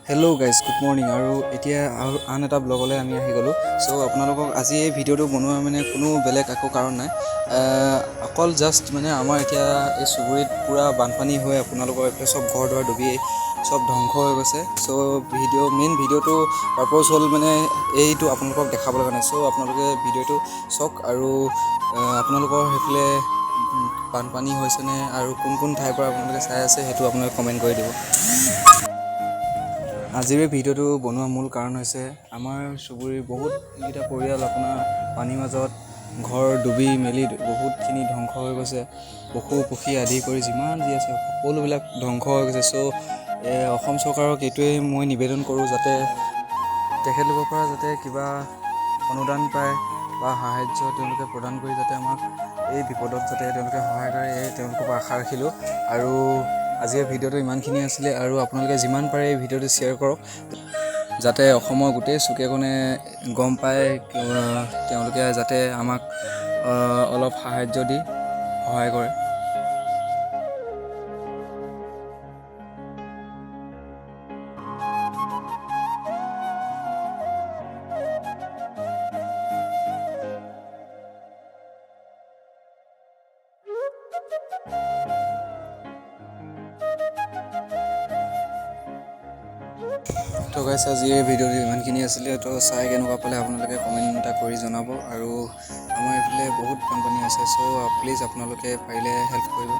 Hello' guys good morning আৰু এতিয়া আৰু আন এটা ব্লগলৈ আমি আহি গ'লোঁ। চ' আপোনালোকক আজি এই ভিডিঅ'টো বনোৱা মানে কোনো বেলেগ একো কাৰণ নাই, অকল জাষ্ট মানে আমাৰ এতিয়া এই চুবুৰীত পূৰা বানপানী হৈ আপোনালোকৰ এইফালে চব ঘৰ দুৱাৰ ডুবি চব ধ্বংস হৈ গৈছে। চ' মেইন ভিডিঅ'টো পাৰপ'জ হ'ল মানে এইটো আপোনালোকক দেখাবলৈ কাৰণে। চ' আপোনালোকে ভিডিঅ'টো চাওক আৰু আপোনালোকৰ সেইফালে বানপানী হৈছেনে আৰু কোন কোন ঠাইৰ পৰা আপোনালোকে চাই আছে সেইটো আপোনালোকে কমেণ্ট কৰি দিব। আজিৰ এই ভিডিঅ'টো বনোৱা মূল কাৰণ হৈছে আমাৰ চুবুৰীৰ বহুতকেইটা পৰিয়াল আপোনাৰ পানীৰ মাজত ঘৰ ডুবি মেলি বহুতখিনি ধ্বংস হৈ গৈছে। পশু পক্ষী আদি কৰি যিমান যি আছে সকলোবিলাক ধ্বংস হৈ গৈছে। চ' অসম চৰকাৰক এইটোৱেই মই নিবেদন কৰোঁ যাতে তেখেতলোকৰ পৰা যাতে কিবা অনুদান পায় বা সাহাৰ্য তেওঁলোকে প্ৰদান কৰি যাতে আমাক এই বিপদত যাতে তেওঁলোকে সহায় কৰে, এই তেওঁলোকৰ পৰা আশা ৰাখিলোঁ। আৰু আজিৰ ভিডিঅ'টো ইমানখিনি আছিলে আৰু আপোনালোকে যিমান পাৰে এই ভিডিঅ'টো শ্বেয়াৰ কৰক যাতে অসমৰ গোটেই চুকে কোণে গম পায়, তেওঁলোকে যাতে আমাক অলপ সাহাৰ্য দি সহায় কৰে। তো গাইছ আজি এই ভিডিঅ'টো ইমানখিনি আছিলে। তো চাই কেনেকুৱা পালে আপোনালোকে কমেণ্ট এটা কৰি জনাব। আৰু আমাৰ এইফালে বহুত বানপানী আছে, চ' প্লিজ আপোনালোকে পাৰিলে হেল্প কৰিব।